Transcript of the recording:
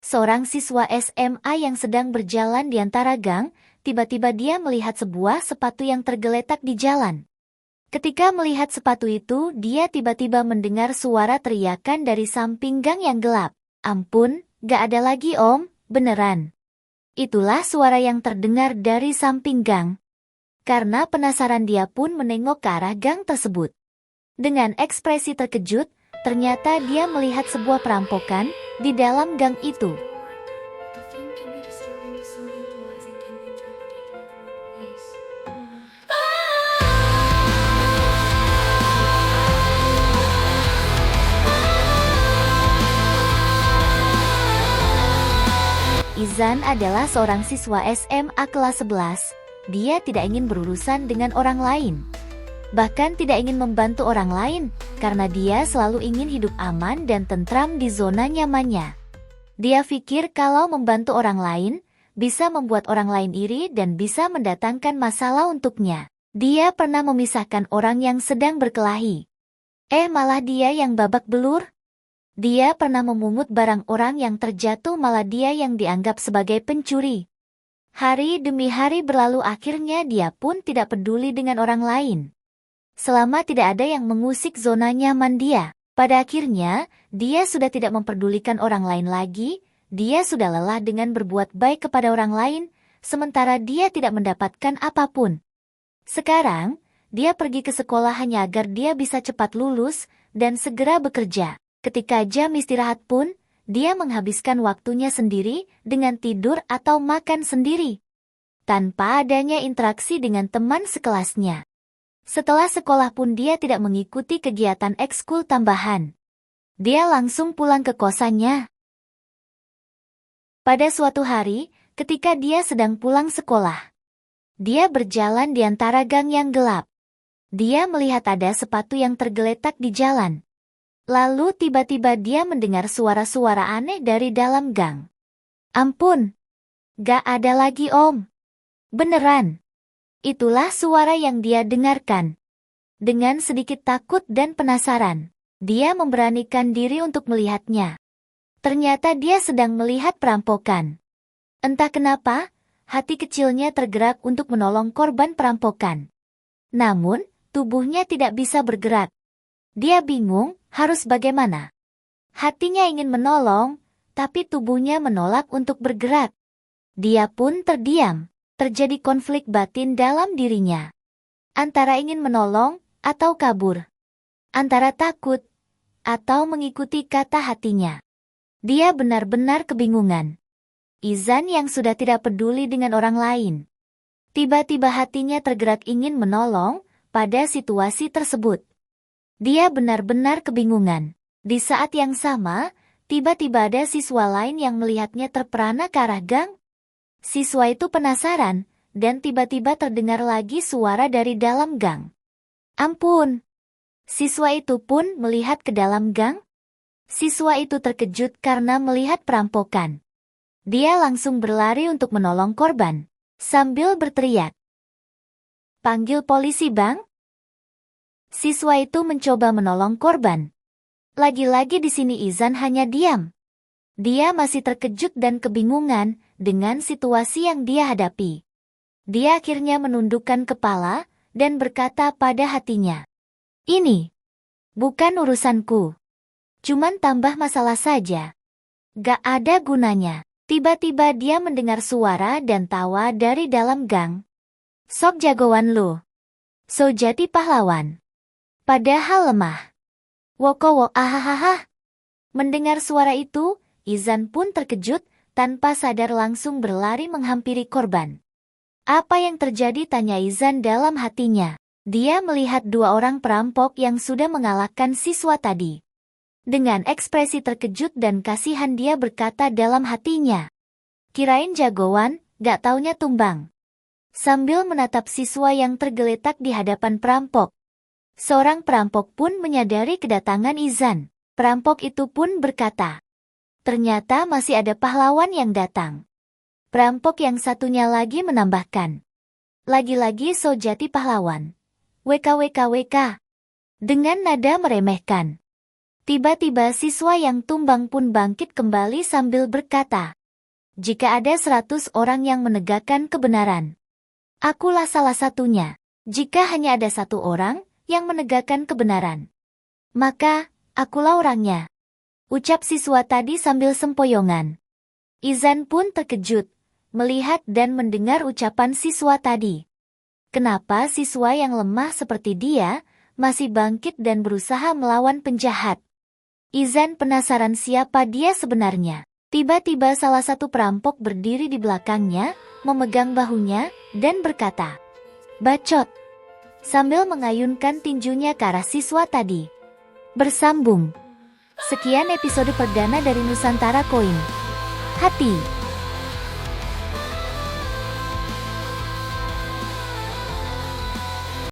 seorang siswa SMA yang sedang berjalan di antara gang, tiba-tiba dia melihat sebuah sepatu yang tergeletak di jalan. Ketika melihat sepatu itu, dia tiba-tiba mendengar suara teriakan dari samping gang yang gelap. "Ampun, gak ada lagi om, beneran." Itulah suara yang terdengar dari samping gang. Karena penasaran dia pun menengok ke arah gang tersebut. Dengan ekspresi terkejut, ternyata dia melihat sebuah perampokan di dalam gang itu. Izan adalah seorang siswa SMA kelas 11. Dia tidak ingin berurusan dengan orang lain. Bahkan tidak ingin membantu orang lain, karena dia selalu ingin hidup aman dan tentram di zona nyamannya. Dia pikir kalau membantu orang lain, bisa membuat orang lain iri dan bisa mendatangkan masalah untuknya. Dia pernah memisahkan orang yang sedang berkelahi. Malah dia yang babak belur. Dia pernah memungut barang orang yang terjatuh, malah dia yang dianggap sebagai pencuri. Hari demi hari berlalu, akhirnya dia pun tidak peduli dengan orang lain. Selama tidak ada yang mengusik zona nyaman dia, pada akhirnya, dia sudah tidak memperdulikan orang lain lagi, dia sudah lelah dengan berbuat baik kepada orang lain, sementara dia tidak mendapatkan apapun. Sekarang, dia pergi ke sekolah hanya agar dia bisa cepat lulus dan segera bekerja. Ketika jam istirahat pun, dia menghabiskan waktunya sendiri dengan tidur atau makan sendiri, tanpa adanya interaksi dengan teman sekelasnya. Setelah sekolah pun dia tidak mengikuti kegiatan ekskul tambahan. Dia langsung pulang ke kosannya. Pada suatu hari, ketika dia sedang pulang sekolah, dia berjalan di antara gang yang gelap. Dia melihat ada sepatu yang tergeletak di jalan. Lalu tiba-tiba dia mendengar suara-suara aneh dari dalam gang. "Ampun, gak ada lagi om. Beneran." Itulah suara yang dia dengarkan. Dengan sedikit takut dan penasaran, dia memberanikan diri untuk melihatnya. Ternyata dia sedang melihat perampokan. Entah kenapa, hati kecilnya tergerak untuk menolong korban perampokan. Namun, tubuhnya tidak bisa bergerak. Dia bingung harus bagaimana. Hatinya ingin menolong, tapi tubuhnya menolak untuk bergerak. Dia pun terdiam. Terjadi konflik batin dalam dirinya. Antara ingin menolong atau kabur. Antara takut atau mengikuti kata hatinya. Dia benar-benar kebingungan. Izan yang sudah tidak peduli dengan orang lain. Tiba-tiba hatinya tergerak ingin menolong pada situasi tersebut. Dia benar-benar kebingungan. Di saat yang sama, tiba-tiba ada siswa lain yang melihatnya terperana ke arah gang. Siswa itu penasaran, dan tiba-tiba terdengar lagi suara dari dalam gang. "Ampun!" Siswa itu pun melihat ke dalam gang. Siswa itu terkejut karena melihat perampokan. Dia langsung berlari untuk menolong korban, sambil berteriak, "Panggil polisi bang!" Siswa itu mencoba menolong korban. Lagi-lagi di sini Izan hanya diam. Dia masih terkejut dan kebingungan dengan situasi yang dia hadapi. Dia akhirnya menundukkan kepala dan berkata pada hatinya, "Ini bukan urusanku. Cuman tambah masalah saja. Gak ada gunanya." Tiba-tiba dia mendengar suara dan tawa dari dalam gang. "Sok jagoan lu. So jadi pahlawan. Padahal lemah. Wokowo ahahaha." Mendengar suara itu, Izan pun terkejut, tanpa sadar langsung berlari menghampiri korban. "Apa yang terjadi?" tanya Izan dalam hatinya. Dia melihat dua orang perampok yang sudah mengalahkan siswa tadi. Dengan ekspresi terkejut dan kasihan dia berkata dalam hatinya, "Kirain jagoan, gak taunya tumbang." Sambil menatap siswa yang tergeletak di hadapan perampok. Seorang perampok pun menyadari kedatangan Izan. Perampok itu pun berkata, "Ternyata masih ada pahlawan yang datang." Perampok yang satunya lagi menambahkan, "Lagi-lagi so jati pahlawan. WKWKWK." Dengan nada meremehkan. Tiba-tiba siswa yang tumbang pun bangkit kembali sambil berkata, "Jika ada 100 orang yang menegakkan kebenaran, akulah salah satunya. Jika hanya ada 1 orang yang menegakkan kebenaran, maka akulah orangnya," ucap siswa tadi sambil sempoyongan. Izan pun terkejut melihat dan mendengar ucapan siswa tadi. Kenapa siswa yang lemah seperti dia masih bangkit dan berusaha melawan penjahat? Izan penasaran siapa dia sebenarnya. Tiba-tiba salah satu perampok berdiri di belakangnya, memegang bahunya, dan berkata, "Bacot!" sambil mengayunkan tinjunya ke arah siswa tadi. Bersambung. Sekian episode perdana dari Nusantara Koin. Hati.